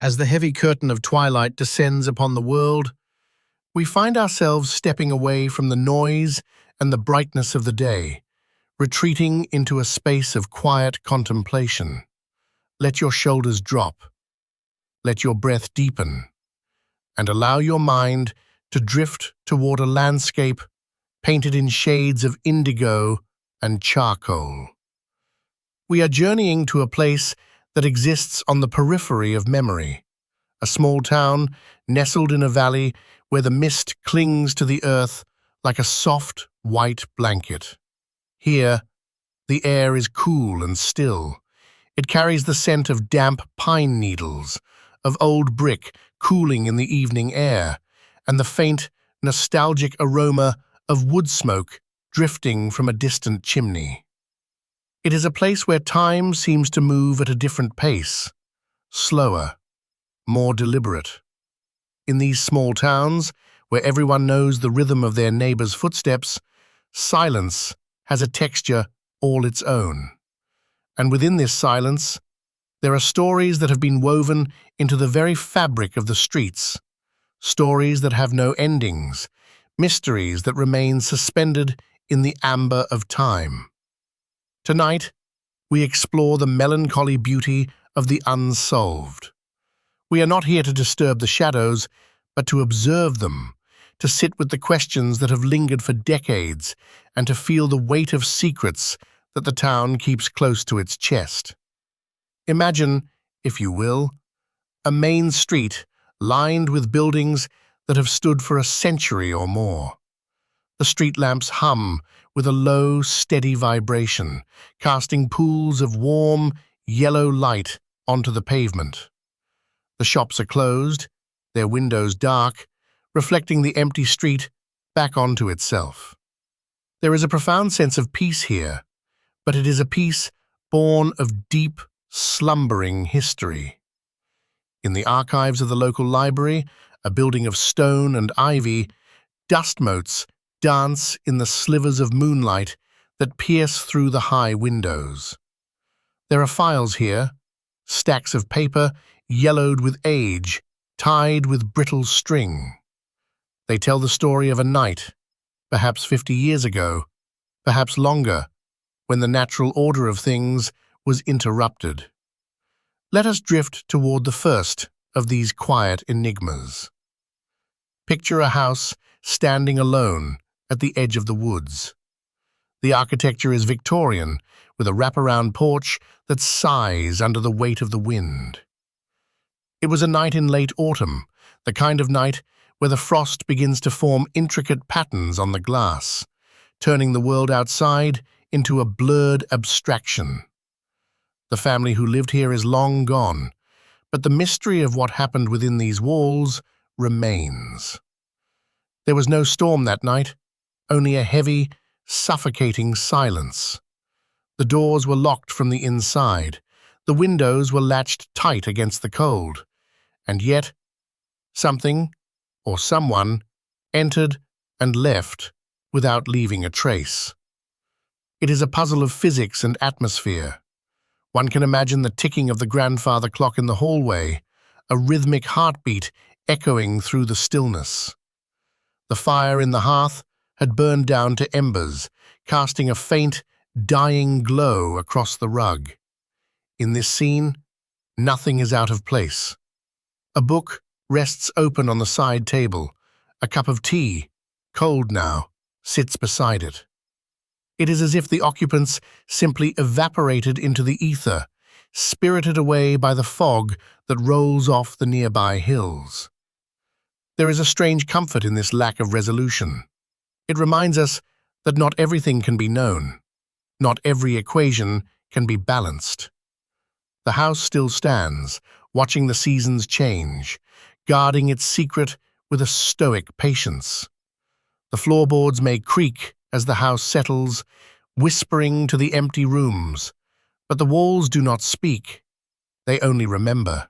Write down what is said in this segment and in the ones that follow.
As the heavy curtain of twilight descends upon the world, we find ourselves stepping away from the noise and the brightness of the day, retreating into a space of quiet contemplation. Let your shoulders drop, let your breath deepen, and allow your mind to drift toward a landscape painted in shades of indigo and charcoal. We are journeying to a place that exists on the periphery of memory, a small town nestled in a valley where the mist clings to the earth like a soft, white blanket. Here, the air is cool and still. It carries the scent of damp pine needles, of old brick cooling in the evening air, and the faint, nostalgic aroma of wood smoke drifting from a distant chimney. It is a place where time seems to move at a different pace, slower, more deliberate. In these small towns, where everyone knows the rhythm of their neighbor's footsteps, silence has a texture all its own. And within this silence, there are stories that have been woven into the very fabric of the streets, stories that have no endings, mysteries that remain suspended in the amber of time. Tonight, we explore the melancholy beauty of the unsolved. We are not here to disturb the shadows, but to observe them, to sit with the questions that have lingered for decades, and to feel the weight of secrets that the town keeps close to its chest. Imagine, if you will, a main street lined with buildings that have stood for a century or more. The street lamps hum with a low, steady vibration, casting pools of warm, yellow light onto the pavement. The shops are closed, their windows dark, reflecting the empty street back onto itself. There is a profound sense of peace here, but it is a peace born of deep, slumbering history. In the archives of the local library, a building of stone and ivy, dust motes dance in the slivers of moonlight that pierce through the high windows. There are files here, stacks of paper yellowed with age, tied with brittle string. They tell the story of a night, perhaps 50 years ago, perhaps longer, when the natural order of things was interrupted. Let us drift toward the first of these quiet enigmas. Picture a house standing alone at the edge of the woods. The architecture is Victorian, with a wraparound porch that sighs under the weight of the wind. It was a night in late autumn, the kind of night where the frost begins to form intricate patterns on the glass, turning the world outside into a blurred abstraction. The family who lived here is long gone, but the mystery of what happened within these walls remains. There was no storm that night, only a heavy, suffocating silence. The doors were locked from the inside, the windows were latched tight against the cold, and yet something, or someone, entered and left without leaving a trace. It is a puzzle of physics and atmosphere. One can imagine the ticking of the grandfather clock in the hallway, a rhythmic heartbeat echoing through the stillness. The fire in the hearth had burned down to embers, casting a faint, dying glow across the rug. In this scene, nothing is out of place. A book rests open on the side table. A cup of tea, cold now, sits beside it. It is as if the occupants simply evaporated into the ether, spirited away by the fog that rolls off the nearby hills. There is a strange comfort in this lack of resolution. It reminds us that not everything can be known. Not every equation can be balanced. The house still stands, watching the seasons change, guarding its secret with a stoic patience. The floorboards may creak as the house settles, whispering to the empty rooms, but the walls do not speak. They only remember.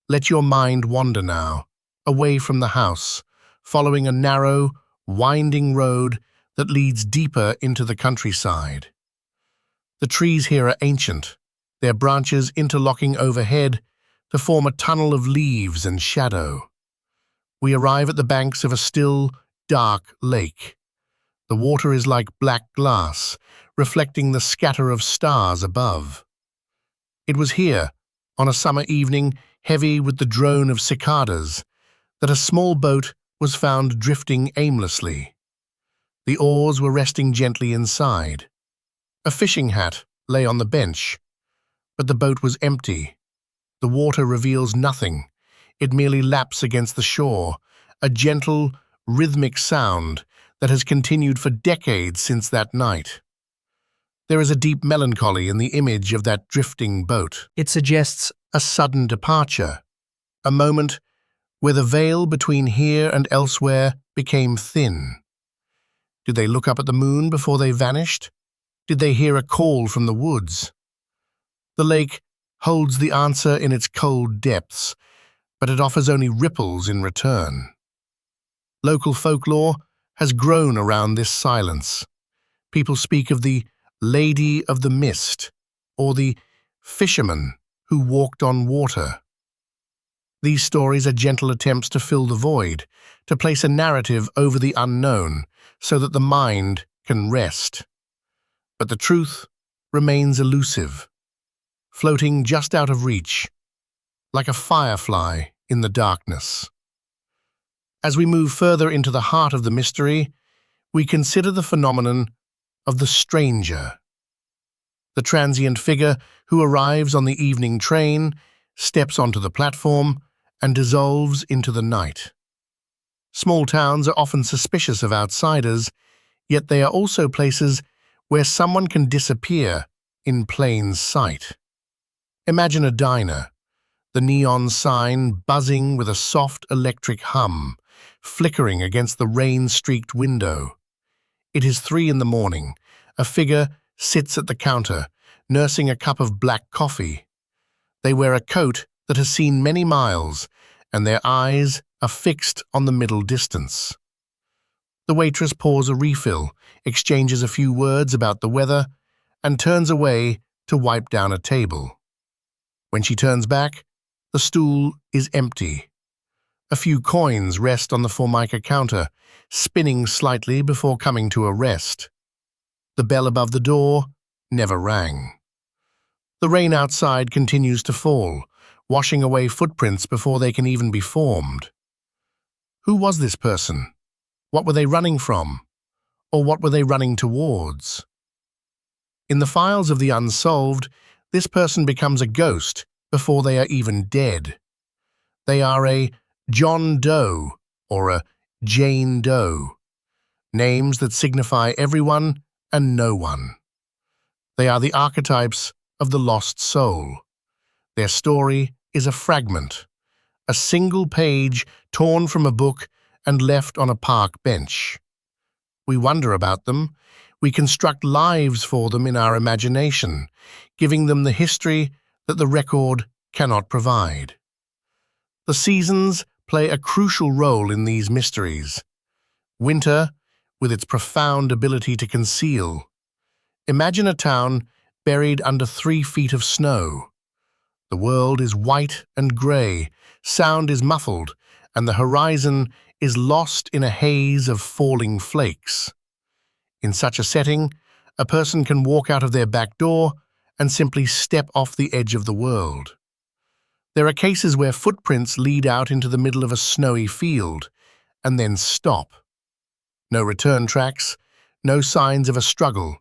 Let your mind wander now, away from the house, following a narrow, winding road that leads deeper into the countryside. The trees here are ancient, their branches interlocking overhead, to form a tunnel of leaves and shadow. We arrive at the banks of a still, dark lake. The water is like black glass, reflecting the scatter of stars above. It was here, on a summer evening heavy with the drone of cicadas, that a small boat was found drifting aimlessly. The oars were resting gently inside. A fishing hat lay on the bench, but the boat was empty. The water reveals nothing. It merely laps against the shore, a gentle, rhythmic sound that has continued for decades since that night. There is a deep melancholy in the image of that drifting boat. It suggests a sudden departure, a moment where the veil between here and elsewhere became thin. Did they look up at the moon before they vanished? Did they hear a call from the woods? The lake holds the answer in its cold depths, but it offers only ripples in return. Local folklore has grown around this silence. People speak of the Lady of the Mist, or the fisherman who walked on water. These stories are gentle attempts to fill the void, to place a narrative over the unknown so that the mind can rest. But the truth remains elusive, floating just out of reach, like a firefly in the darkness. As we move further into the heart of the mystery, we consider the phenomenon of the stranger. The transient figure who arrives on the evening train, steps onto the platform, and dissolves into the night. Small towns are often suspicious of outsiders, yet they are also places where someone can disappear in plain sight. Imagine a diner, the neon sign buzzing with a soft electric hum, flickering against the rain-streaked window. It is 3 in the morning. A figure sits at the counter, nursing a cup of black coffee. They wear a coat that has seen many miles, and their eyes are fixed on the middle distance. The waitress pours a refill, exchanges a few words about the weather, and turns away to wipe down a table. When she turns back, the stool is empty. A few coins rest on the formica counter, spinning slightly before coming to a rest. The bell above the door never rang. The rain outside continues to fall, washing away footprints before they can even be formed. Who was this person? What were they running from? Or what were they running towards? In the files of the Unsolved, this person becomes a ghost before they are even dead. They are a John Doe or a Jane Doe, names that signify everyone and no one. They are the archetypes of the lost soul. Their story is a fragment, a single page torn from a book and left on a park bench. We wonder about them. We construct lives for them in our imagination, giving them the history that the record cannot provide. The seasons play a crucial role in these mysteries. Winter, with its profound ability to conceal. Imagine a town buried under 3 feet of snow. The world is white and grey, sound is muffled, and the horizon is lost in a haze of falling flakes. In such a setting, a person can walk out of their back door and simply step off the edge of the world. There are cases where footprints lead out into the middle of a snowy field and then stop. No return tracks, no signs of a struggle,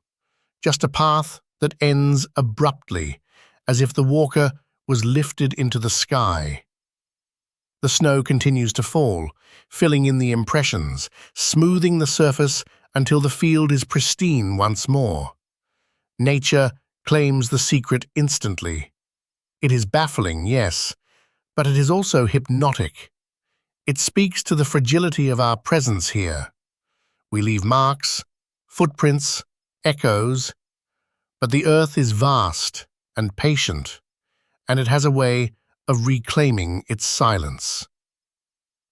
just a path that ends abruptly, as if the walker was lifted into the sky. The snow continues to fall, filling in the impressions, smoothing the surface until the field is pristine once more. Nature claims the secret instantly. It is baffling, yes, but it is also hypnotic. It speaks to the fragility of our presence here. We leave marks, footprints, echoes, but the earth is vast and patient, and it has a way of reclaiming its silence.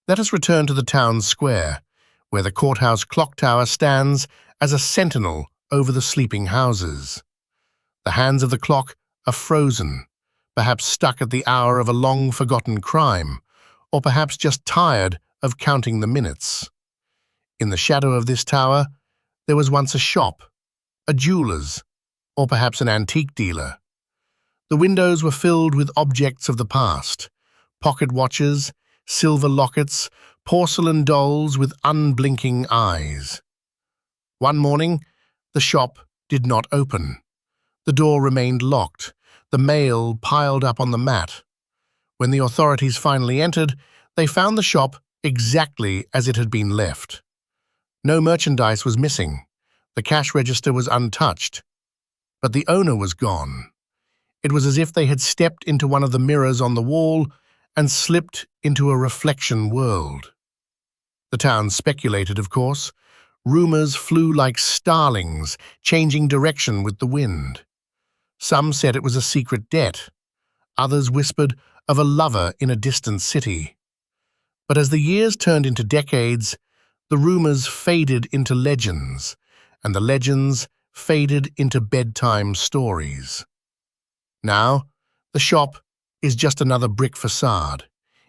Let us return to the town square, where the courthouse clock tower stands as a sentinel over the sleeping houses. The hands of the clock are frozen, perhaps stuck at the hour of a long-forgotten crime, or perhaps just tired of counting the minutes. In the shadow of this tower, there was once a shop, a jeweler's, or perhaps an antique dealer. The windows were filled with objects of the past, pocket watches, silver lockets, porcelain dolls with unblinking eyes. One morning, the shop did not open. The door remained locked, the mail piled up on the mat. When the authorities finally entered, they found the shop exactly as it had been left. No merchandise was missing. The cash register was untouched. But the owner was gone. It was as if they had stepped into one of the mirrors on the wall and slipped into a reflection world. The town speculated, of course. Rumors flew like starlings, changing direction with the wind. Some said it was a secret debt. Others whispered of a lover in a distant city. But as the years turned into decades, the rumors faded into legends, and the legends faded into bedtime stories. Now, the shop is just another brick facade,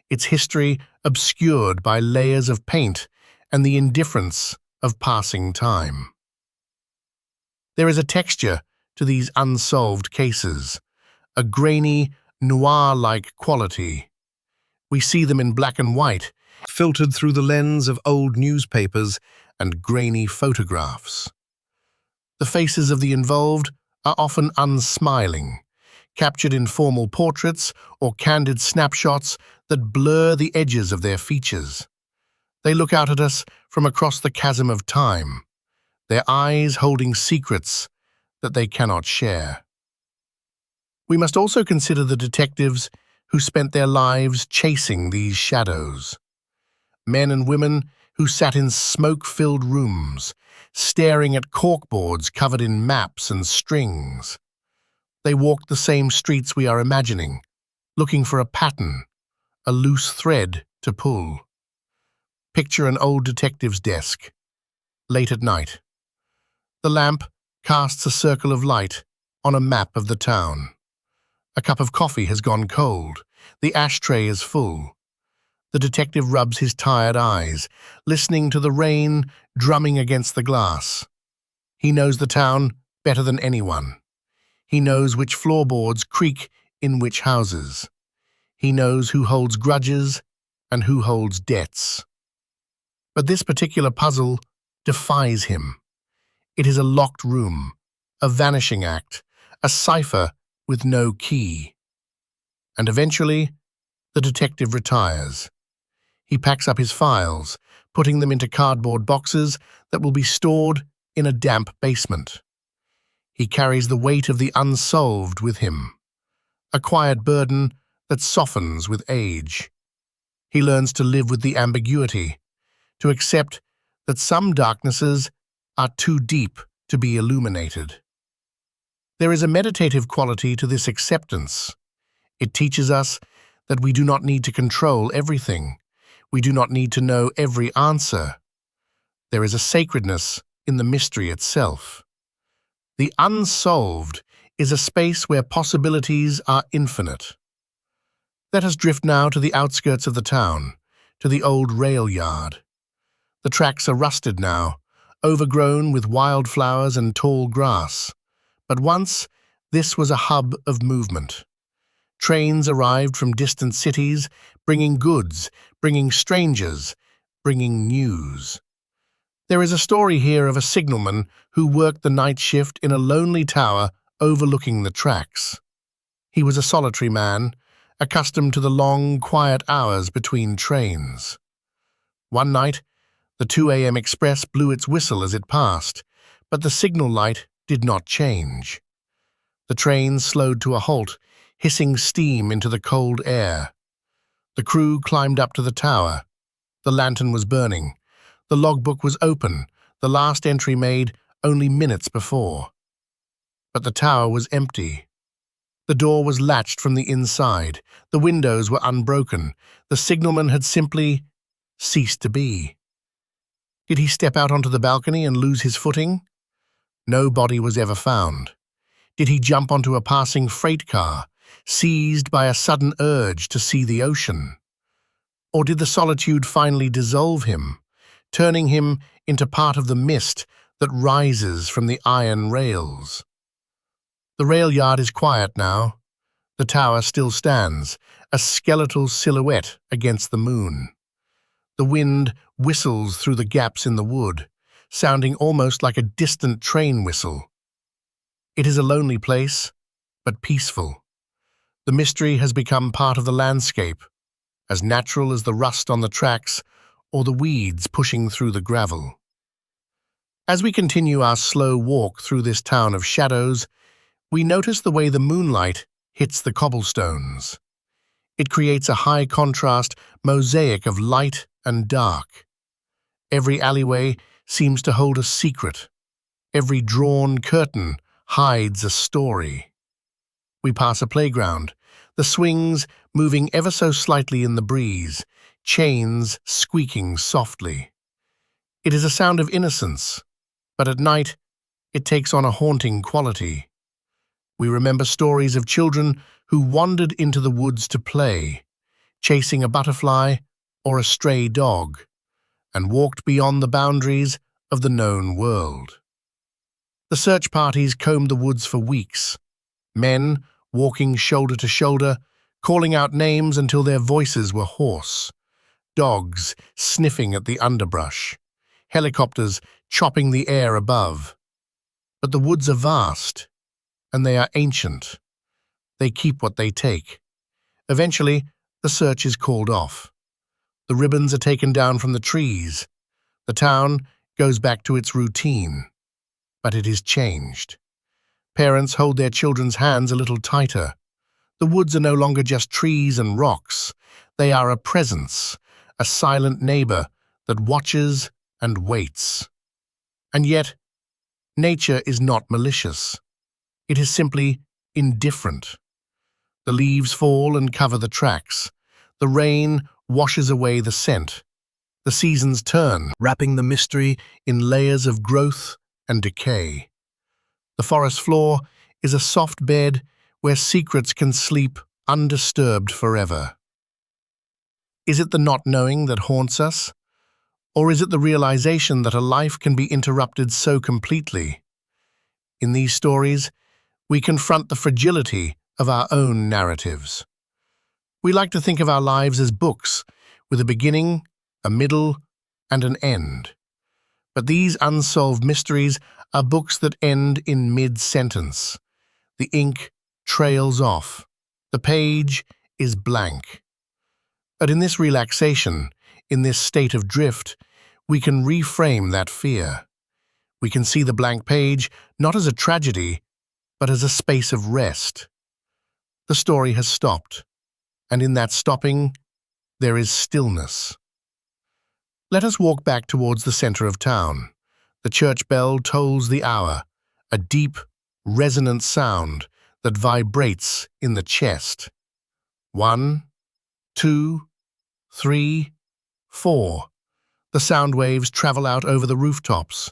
its history obscured by layers of paint and the indifference of passing time. There is a texture to these unsolved cases, a grainy, noir-like quality. We see them in black and white, filtered through the lens of old newspapers and grainy photographs. The faces of the involved are often unsmiling, captured in formal portraits or candid snapshots that blur the edges of their features. They look out at us from across the chasm of time, their eyes holding secrets that they cannot share. We must also consider the detectives who spent their lives chasing these shadows. Men and women who sat in smoke-filled rooms, staring at corkboards covered in maps and strings. They walked the same streets we are imagining, looking for a pattern, a loose thread to pull. Picture an old detective's desk, late at night. The lamp casts a circle of light on a map of the town. A cup of coffee has gone cold. The ashtray is full. The detective rubs his tired eyes, listening to the rain drumming against the glass. He knows the town better than anyone. He knows which floorboards creak in which houses. He knows who holds grudges and who holds debts. But this particular puzzle defies him. It is a locked room, a vanishing act, a cipher with no key. And eventually, the detective retires. He packs up his files, putting them into cardboard boxes that will be stored in a damp basement. He carries the weight of the unsolved with him, a quiet burden that softens with age. He learns to live with the ambiguity, to accept that some darknesses are too deep to be illuminated. There is a meditative quality to this acceptance. It teaches us that we do not need to control everything. We do not need to know every answer. There is a sacredness in the mystery itself. The unsolved is a space where possibilities are infinite. Let us drift now to the outskirts of the town, to the old rail yard. The tracks are rusted now, overgrown with wildflowers and tall grass. But once, this was a hub of movement. Trains arrived from distant cities, bringing goods, bringing strangers, bringing news. There is a story here of a signalman who worked the night shift in a lonely tower overlooking the tracks. He was a solitary man, accustomed to the long, quiet hours between trains. One night, the 2 a.m. express blew its whistle as it passed, but the signal light did not change. The train slowed to a halt, hissing steam into the cold air. The crew climbed up to the tower. The lantern was burning. The logbook was open, the last entry made only minutes before. But the tower was empty. The door was latched from the inside. The windows were unbroken. The signalman had simply ceased to be. Did he step out onto the balcony and lose his footing? No body was ever found. Did he jump onto a passing freight car? seized by a sudden urge to see the ocean? Or did the solitude finally dissolve him, turning him into part of the mist that rises from the iron rails? The rail yard is quiet now. The tower still stands, a skeletal silhouette against the moon. The wind whistles through the gaps in the wood, sounding almost like a distant train whistle. It is a lonely place, but peaceful. The mystery has become part of the landscape, as natural as the rust on the tracks or the weeds pushing through the gravel. As we continue our slow walk through this town of shadows, we notice the way the moonlight hits the cobblestones. It creates a high-contrast mosaic of light and dark. Every alleyway seems to hold a secret. Every drawn curtain hides a story. We pass a playground, the swings moving ever so slightly in the breeze, chains squeaking softly. It is a sound of innocence, but at night it takes on a haunting quality. We remember stories of children who wandered into the woods to play, chasing a butterfly or a stray dog, and walked beyond the boundaries of the known world. The search parties combed the woods for weeks, men walking shoulder to shoulder, calling out names until their voices were hoarse, dogs sniffing at the underbrush, helicopters chopping the air above. But the woods are vast, and they are ancient. They keep what they take. Eventually, the search is called off. The ribbons are taken down from the trees. The town goes back to its routine. But it is changed. Parents hold their children's hands a little tighter. The woods are no longer just trees and rocks. They are a presence, a silent neighbor that watches and waits. And yet, nature is not malicious. It is simply indifferent. The leaves fall and cover the tracks. The rain washes away the scent. The seasons turn, wrapping the mystery in layers of growth and decay. The forest floor is a soft bed where secrets can sleep undisturbed forever. Is it the not knowing that haunts us? Or is it the realization that a life can be interrupted so completely? In these stories, we confront the fragility of our own narratives. We like to think of our lives as books, with a beginning, a middle, and an end. But these unsolved mysteries are books that end in mid-sentence. The ink trails off. The page is blank. But in this relaxation, in this state of drift, we can reframe that fear. We can see the blank page not as a tragedy, but as a space of rest. The story has stopped, and in that stopping, there is stillness. Let us walk back towards the center of town. The church bell tolls the hour, a deep, resonant sound that vibrates in the chest. 1, 2, 3, 4. The sound waves travel out over the rooftops,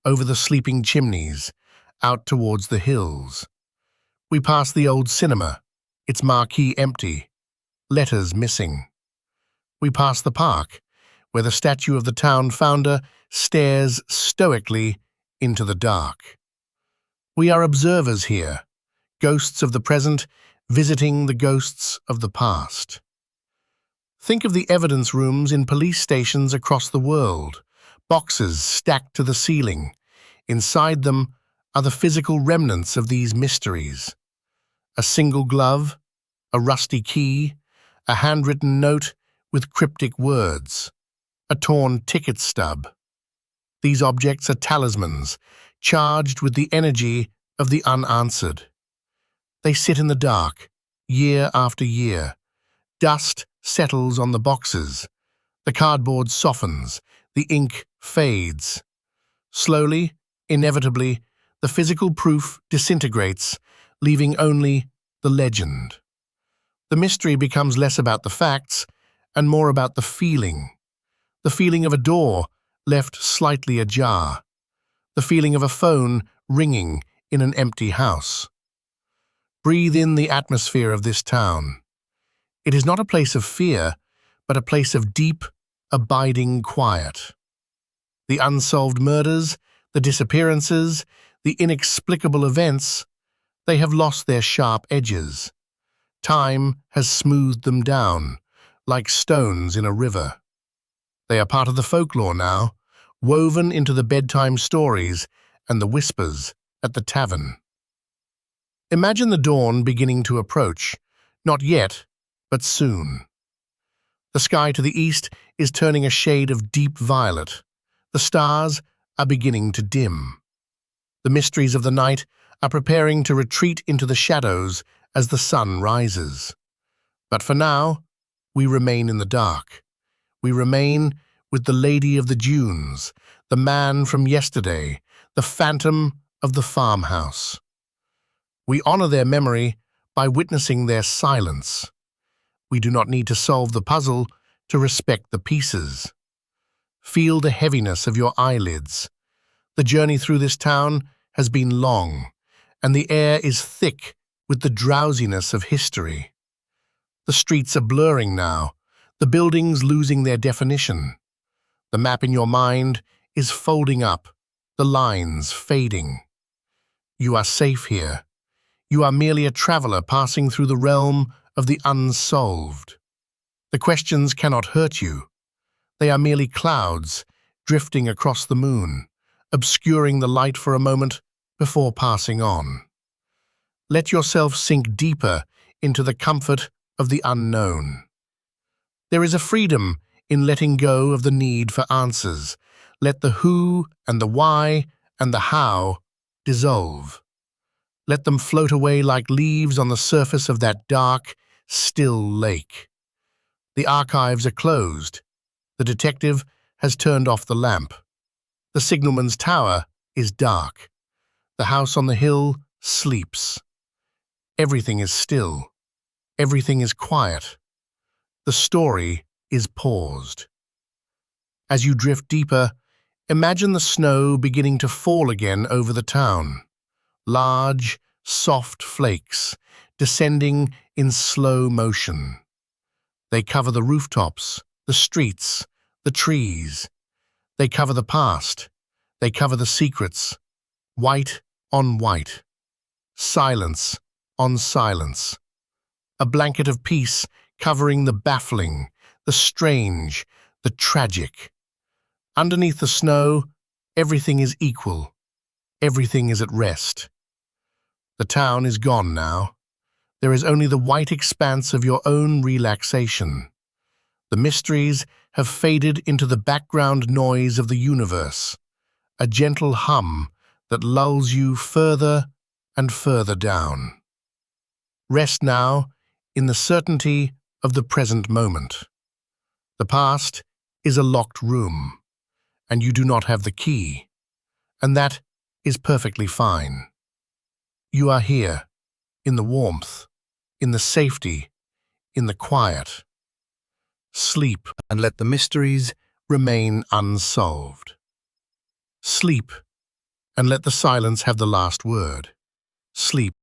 over the sleeping chimneys, out towards the hills. We pass the old cinema, its marquee empty, letters missing. We pass the park, where the statue of the town founder stares stoically into the dark. We are observers here, ghosts of the present visiting the ghosts of the past. Think of the evidence rooms in police stations across the world, boxes stacked to the ceiling. Inside them are the physical remnants of these mysteries. A single glove, a rusty key, a handwritten note with cryptic words, a torn ticket stub. These objects are talismans, charged with the energy of the unanswered. They sit in the dark, year after year. Dust settles on the boxes. The cardboard softens. The ink fades. Slowly, inevitably, the physical proof disintegrates, leaving only the legend. The mystery becomes less about the facts and more about the feeling of a door left slightly ajar, the feeling of a phone ringing in an empty house. Breathe in the atmosphere of this town. It is not a place of fear, but a place of deep, abiding quiet. The unsolved murders, the disappearances, the inexplicable events, they have lost their sharp edges. Time has smoothed them down, like stones in a river. They are part of the folklore now, woven into the bedtime stories and the whispers at the tavern. Imagine the dawn beginning to approach, not yet, but soon. The sky to the east is turning a shade of deep violet. The stars are beginning to dim. The mysteries of the night are preparing to retreat into the shadows as the sun rises. But for now, we remain in the dark. We remain with the Lady of the Dunes, the man from yesterday, the phantom of the farmhouse. We honor their memory by witnessing their silence. We do not need to solve the puzzle to respect the pieces. Feel the heaviness of your eyelids. The journey through this town has been long, and the air is thick with the drowsiness of history. The streets are blurring now, the buildings losing their definition. The map in your mind is folding up, the lines fading. You are safe here. You are merely a traveler passing through the realm of the unsolved. The questions cannot hurt you. They are merely clouds drifting across the moon, obscuring the light for a moment before passing on. Let yourself sink deeper into the comfort of the unknown. There is a freedom in letting go of the need for answers. Let the who and the why and the how dissolve. Let them float away like leaves on the surface of that dark, still lake. The archives are closed. The detective has turned off the lamp. The signalman's tower is dark. The house on the hill sleeps. Everything is still. Everything is quiet. The story is paused. As you drift deeper, imagine the snow beginning to fall again over the town. Large, soft flakes, descending in slow motion. They cover the rooftops, the streets, the trees. They cover the past. They cover the secrets. White on white. Silence on silence. A blanket of peace covering the baffling, the strange, the tragic. Underneath the snow, everything is equal. Everything is at rest. The town is gone now. There is only the white expanse of your own relaxation. The mysteries have faded into the background noise of the universe, a gentle hum that lulls you further and further down. Rest now in the certainty of the present moment. The past is a locked room, and you do not have the key, and that is perfectly fine. You are here, in the warmth, in the safety, in the quiet. Sleep and let the mysteries remain unsolved. Sleep and let the silence have the last word. Sleep